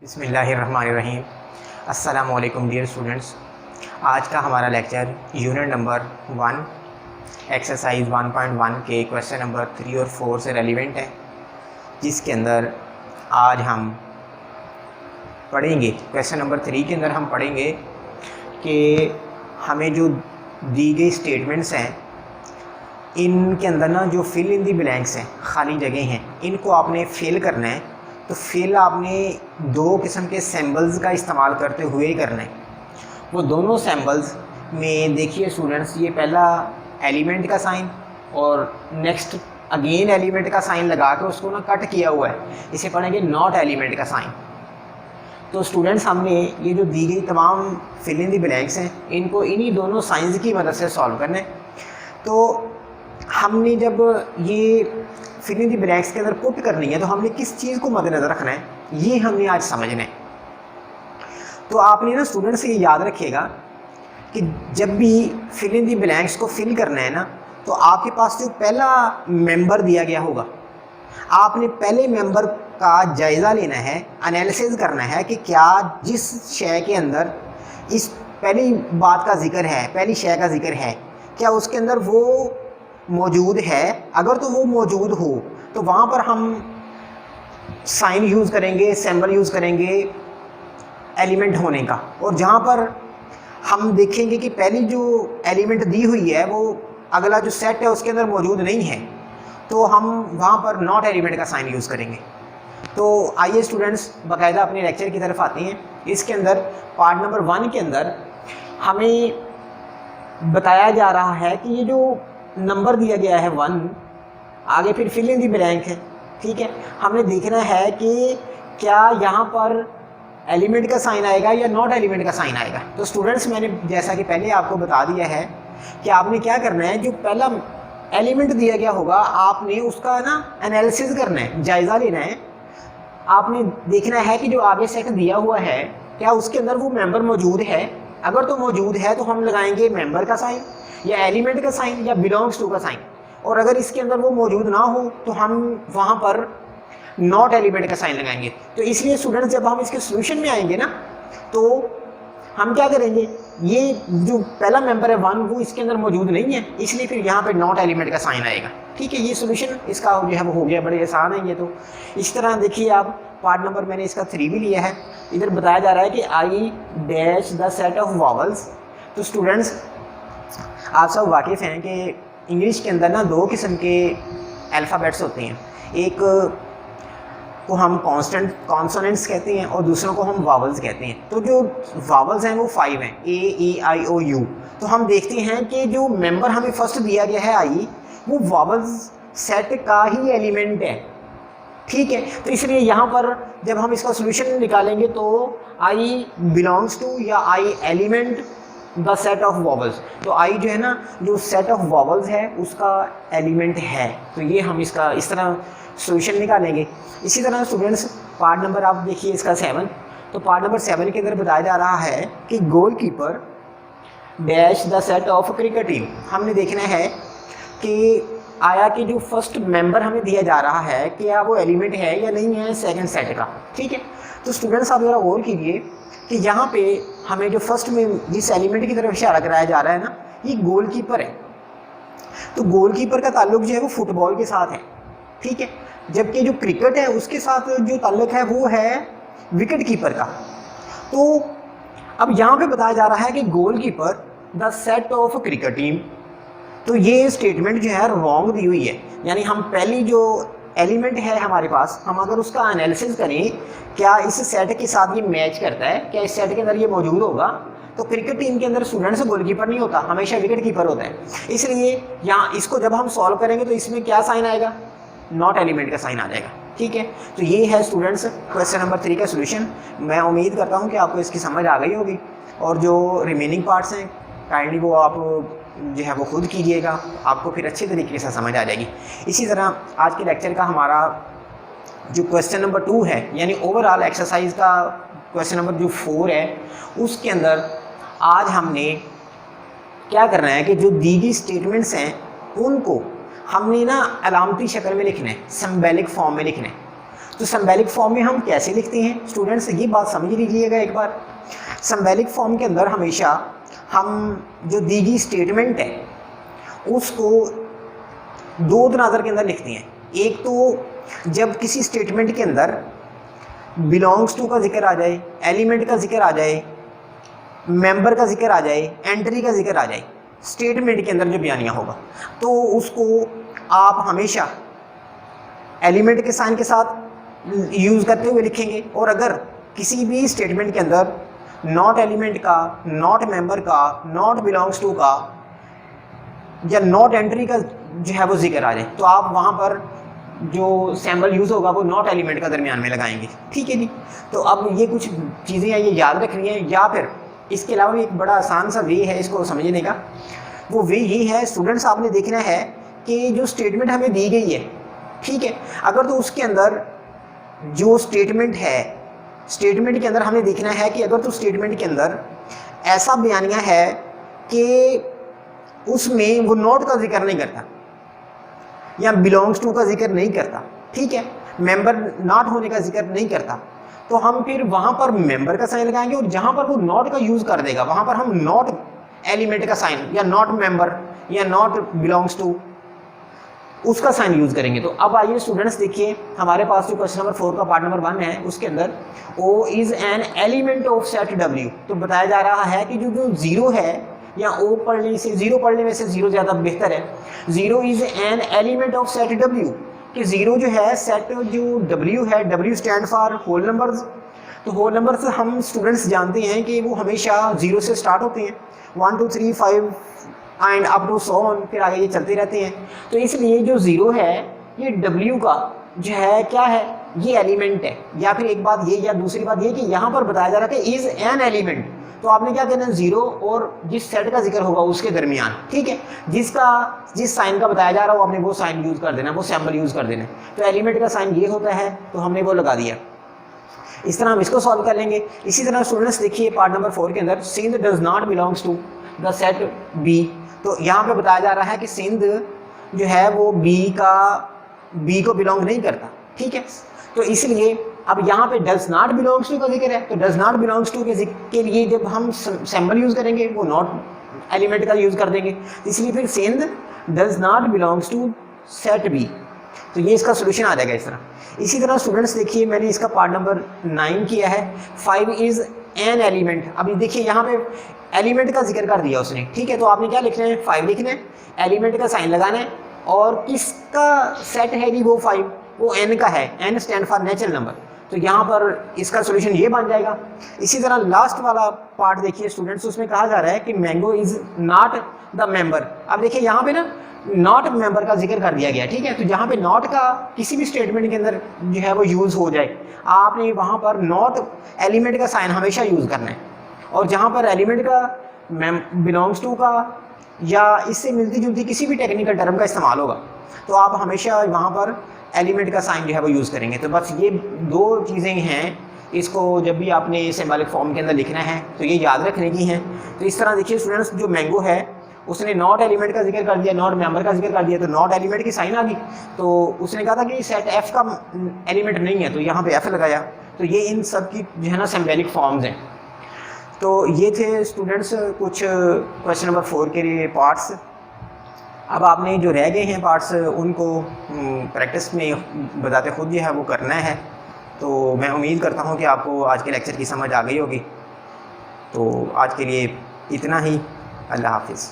बिस्मिल्लाहिर्रहमानिर्रहीम। अस्सलामुअलैकुम dear students. आज का हमारा लेक्चर यूनिट नंबर 1 एक्सरसाइज 1.1 के क्वेश्चन नंबर 3 और 4 से रेलिवेंट है, जिसके अंदर आज हम पढ़ेंगे क्वेश्चन नंबर 3 के अंदर हम पढ़ेंगे कि हमें जो दी गई स्टेटमेंट्स हैं इनके अंदर ना जो फिल इन दी ब्लैंक्स हैं, खाली जगह हैं, इनको आपने फिल करना है। तो फिल आपने दो किस्म के सिंबल्स का इस्तेमाल करते हुए ही करना है। वो दोनों सिंबल्स में देखिए स्टूडेंट्स, ये पहला एलिमेंट का साइन और नेक्स्ट अगेन एलिमेंट का साइन लगा के उसको ना कट किया हुआ है, इसे पढ़ेंगे नॉट एलिमेंट का साइन। तो स्टूडेंट्स हमने ये जो दी गई तमाम फिल इन दी ब्लैंक्स हैं इनको इन्हीं दोनों साइंस की मदद से सॉल्व करना है। तो हमने जब ये फिल इन दी ब्लैंक्स के अंदर पुट करनी है तो हमने किस चीज़ को मद्देनज़र रखना है, ये हमने आज समझना है। तो आपने ना स्टूडेंट्स ये याद रखिएगा कि जब भी फिल इन दी ब्लैंक्स को फिल करना है ना, तो आपके पास जो पहला मेंबर दिया गया होगा, आपने पहले मेंबर का जायज़ा लेना है, एनालिसिस करना है कि क्या जिस शय के अंदर इस पहली बात का जिक्र है, पहली शय का जिक्र है, क्या उसके अंदर वो मौजूद है। अगर तो वो मौजूद हो तो वहाँ पर हम साइन यूज़ करेंगे, सिंबल यूज़ करेंगे एलिमेंट होने का। और जहाँ पर हम देखेंगे कि पहली जो एलिमेंट दी हुई है वो अगला जो सेट है उसके अंदर मौजूद नहीं है, तो हम वहाँ पर नॉट एलिमेंट का साइन यूज़ करेंगे। तो आइए स्टूडेंट्स बाकायदा अपने लेक्चर की तरफ आते हैं। इसके अंदर पार्ट नंबर 1 के अंदर हमें बताया जा रहा है कि ये जो नंबर दिया गया है 1, आगे फिर फिल इन दी ब्लैंक है, ठीक है। हमने देखना है कि क्या यहाँ पर एलिमेंट का साइन आएगा या नॉट एलिमेंट का साइन आएगा। तो स्टूडेंट्स मैंने जैसा कि पहले आपको बता दिया है कि आपने क्या करना है, जो पहला एलिमेंट दिया गया होगा आपने उसका ना एनालिसिस करना है, जायज़ा लेना है। आपने देखना है कि जो आगे सेट दिया हुआ है क्या उसके अंदर वो मेंबर मौजूद है। अगर तो मौजूद है तो हम लगाएंगे मेंबर का साइन या एलिमेंट का साइन या बिलोंग्स टू का साइन, और अगर इसके अंदर वो मौजूद ना हो तो हम वहाँ पर नॉट एलिमेंट का साइन लगाएंगे। तो इसलिए स्टूडेंट्स जब हम इसके सोल्यूशन में आएंगे ना, तो हम क्या करेंगे, ये जो पहला मेंबर है 1 वो इसके अंदर मौजूद नहीं है, इसलिए फिर यहाँ पे नॉट एलिमेंट का साइन आएगा, ठीक है। ये सोल्यूशन इसका जो है वो हो गया, बड़े आसान है ये। तो इस तरह देखिए आप पार्ट नंबर मैंने इसका 3 भी लिया है। इधर बताया जा रहा है कि I dash the set of vowels. तो स्टूडेंट्स आप सब वाकिफ़ हैं कि इंग्लिश के अंदर ना दो किस्म के अल्फ़ाबेट्स होते हैं, एक को हम कॉन्सोनेंट्स कहते हैं और दूसरों को हम वावल्स कहते हैं। तो जो वावल्स हैं वो 5 हैं, A, E, I, O, U। तो हम देखते हैं कि जो मेंबर हमें फर्स्ट दिया गया है आई, वो वावल्स सेट का ही एलिमेंट है, ठीक है। तो इसलिए यहाँ पर जब हम इसका सोल्यूशन निकालेंगे तो आई बिलोंग्स टू या आई element the set of vowels. तो आई जो है ना, जो सेट ऑफ वॉवल्स है उसका एलिमेंट है। तो ये हम इसका इस तरह सोल्यूशन निकालेंगे। इसी तरह स्टूडेंट्स पार्ट नंबर आप देखिए इसका 7। तो पार्ट नंबर 7 के अंदर बताया जा रहा है कि goalkeeper dash the set of cricket team. हमने देखना है कि आया कि जो फर्स्ट मेंबर हमें दिया जा रहा है क्या वो एलिमेंट है या नहीं है सेकंड सेट का, ठीक है। तो स्टूडेंट्स आप ज़रा गौर कीजिए कि यहाँ पे हमें जो फर्स्ट में जिस एलिमेंट की तरफ इशारा कराया जा रहा है ना, ये गोलकीपर है। तो गोलकीपर का ताल्लुक जो है वो फुटबॉल के साथ है, ठीक है, जबकि जो क्रिकेट है उसके साथ जो ताल्लुक है वो है विकेट कीपर का। तो अब यहाँ पे बताया जा रहा है कि goalkeeper the set of cricket team. तो ये स्टेटमेंट जो है रॉन्ग दी हुई है, यानी हम पहली जो एलिमेंट है हमारे पास, हम अगर उसका एनालिसिस करें क्या इस सेट के साथ ये मैच करता है, क्या इस सेट के अंदर ये मौजूद होगा, तो क्रिकेट टीम के अंदर स्टूडेंट्स गोलकीपर नहीं होता, हमेशा विकेट कीपर होता है। इसलिए यहाँ इसको जब हम सॉल्व करेंगे तो इसमें क्या साइन आएगा, नॉट एलिमेंट का साइन आ जाएगा, ठीक है। तो ये है स्टूडेंट्स क्वेश्चन नंबर 3 का सोल्यूशन। मैं उम्मीद करता हूँ कि आपको इसकी समझ आ गई होगी, और जो रिमेनिंग पार्ट्स हैं काइंडली वो आप जो है वो खुद कीजिएगा, आपको फिर अच्छे तरीके से समझ आ जाएगी। इसी तरह आज के लेक्चर का हमारा जो क्वेश्चन नंबर 2 है, यानी ओवरऑल एक्सरसाइज का क्वेश्चन नंबर जो 4 है, उसके अंदर आज हमने क्या करना है कि जो दी गई स्टेटमेंट्स हैं उनको हमने ना अलामती शक्ल में लिखना है, सिंबॉलिक फॉर्म में लिखना है। तो सिंबॉलिक फॉर्म में हम कैसे लिखते हैं स्टूडेंट्स, ये बात समझ लीजिएगा एक बार। सिंबॉलिक फॉर्म के अंदर हमेशा हम जो दी गई स्टेटमेंट है उसको दो तनाज़र के अंदर लिखते हैं। एक तो जब किसी स्टेटमेंट के अंदर बिलोंग्स टू का जिक्र आ जाए, एलिमेंट का जिक्र आ जाए, मेंबर का जिक्र आ जाए, एंट्री का जिक्र आ जाए, स्टेटमेंट के अंदर जो बयानिया होगा, तो उसको आप हमेशा एलिमेंट के साइन के साथ यूज़ करते हुए लिखेंगे। और अगर किसी भी स्टेटमेंट के अंदर नॉट एलिमेंट का, नॉट मेंबर का, नॉट बिलोंग्स टू का या नॉट एंट्री का जो है वो जिक्र आ जाए, तो आप वहाँ पर जो सैम्बल यूज़ होगा वो नॉट एलिमेंट का दरमियान में लगाएंगे। ठीक है जी। तो अब ये कुछ चीज़ें हैं, ये याद रखनी है। या फिर इसके अलावा भी एक बड़ा आसान सा वे है इसको समझने का। वो वे ये है स्टूडेंट्स, आपने देखना है कि जो स्टेटमेंट हमें दी गई है, ठीक है, अगर तो उसके अंदर जो स्टेटमेंट है, स्टेटमेंट के अंदर हमें देखना है कि अगर तो स्टेटमेंट के अंदर ऐसा बयानिया है कि उसमें वो नॉट का जिक्र नहीं करता या बिलोंग्स टू का जिक्र नहीं करता, ठीक है, मेंबर नॉट होने का जिक्र नहीं करता, तो हम फिर वहाँ पर मेंबर का साइन लगाएंगे। और जहाँ पर वो नॉट का यूज़ कर देगा वहाँ पर हम नॉट एलिमेंट का साइन या नॉट मेंबर या नॉट बिलोंग्स टू उसका साइन यूज़ करेंगे। तो अब आइए स्टूडेंट्स देखिए, हमारे पास जो क्वेश्चन नंबर 4 का पार्ट नंबर 1 है उसके अंदर O is an element of set W। तो बताया जा रहा है कि जो जीरो है या O पढ़ने से, जीरो पढ़ने में से जीरो ज़्यादा बेहतर है। Zero is an element of set W, कि जीरो जो है सेट जो W है, W stand for whole numbers. तो होल नंबर्स हम स्टूडेंट्स जानते हैं कि वो हमेशा जीरो से स्टार्ट होते हैं, 1 2 3 5 and up to so on, फिर आगे ये चलते रहते हैं। तो इसलिए जो ज़ीरो है ये W का जो है क्या है, ये एलिमेंट है। या फिर एक बात ये, या दूसरी बात ये कि यहाँ पर बताया जा रहा है कि इज़ एन एलिमेंट, तो आपने क्या कहना है, जीरो और जिस सेट का जिक्र होगा उसके दरमियान, ठीक है, जिस साइन का बताया जा रहा हो आपने वो साइन यूज़ कर देना, वो सैम्बल यूज़ कर देना। तो एलिमेंट का साइन ये होता है, तो हमने वो लगा दिया। इस तरह हम इसको सॉल्व कर लेंगे। इसी तरह स्टूडेंट्स देखिए पार्ट नंबर 4 के अंदर since does not belongs to the set B. तो यहाँ पे बताया जा रहा है कि सिंध जो है वो बी को बिलोंग नहीं करता, ठीक है। तो इसलिए अब यहाँ पे डज नॉट बिलोंग्स टू का जिक्र है, तो डज नॉट बिलोंग्स टू के लिए जब हम सिंबल यूज़ करेंगे वो नॉट एलिमेंट का यूज़ कर देंगे, इसलिए फिर since does not belongs to set B. तो ये इसका सोल्यूशन आ जाएगा इस तरह। इसी तरह स्टूडेंट्स देखिए मैंने इसका पार्ट नंबर 9 किया है, 5 इज़ एन एलिमेंट। अभी देखिए यहाँ पे एलिमेंट का जिक्र कर दिया उसने, ठीक है, तो आपने क्या लिखना है, 5 लिखना है, एलिमेंट का साइन लगाना है, और किसका सेट है जी वो 5, वो n का है, n stand for natural number. तो यहाँ पर इसका सोल्यूशन ये बन जाएगा। इसी तरह लास्ट वाला पार्ट देखिए स्टूडेंट्स, उसमें कहा जा रहा है कि mango is not the member. अब देखिए यहाँ पे ना नॉट मेंबर का जिक्र कर दिया गया, ठीक है, तो जहाँ पे नॉट का किसी भी स्टेटमेंट के अंदर जो है वो यूज़ हो जाए, आपने वहाँ पर नॉट एलिमेंट का साइन हमेशा यूज़ करना है। और जहाँ पर एलिमेंट का, बिलोंग्स टू का या इससे मिलती जुलती किसी भी टेक्निकल टर्म का इस्तेमाल होगा, तो आप हमेशा वहाँ पर एलिमेंट का साइन जो है वो यूज़ करेंगे। तो बस ये दो चीज़ें हैं, इसको जब भी आपने सिंबॉलिक फॉर्म के अंदर लिखना है तो ये याद रखने की हैं। तो इस तरह देखिए स्टूडेंट्स, जो मैंगो है उसने नॉट एलिमेंट का जिक्र कर दिया, नॉट मेंबर का जिक्र कर दिया, तो नॉट एलिमेंट की साइन आ गई। तो उसने कहा था कि सेट एफ का एलिमेंट नहीं है, तो यहाँ पे एफ लगाया। तो ये इन सब की जो है ना सिंबॉलिक फॉर्म्स हैं। तो ये थे स्टूडेंट्स कुछ क्वेश्चन नंबर 4 के लिए पार्ट्स। अब आपने जो रह गए हैं पार्ट्स उनको प्रैक्टिस में बताते खुद जो है वो करना है। तो मैं उम्मीद करता हूँ कि आपको आज के लेक्चर की समझ आ गई होगी। तो आज के लिए इतना ही। अल्लाह हाफिज़।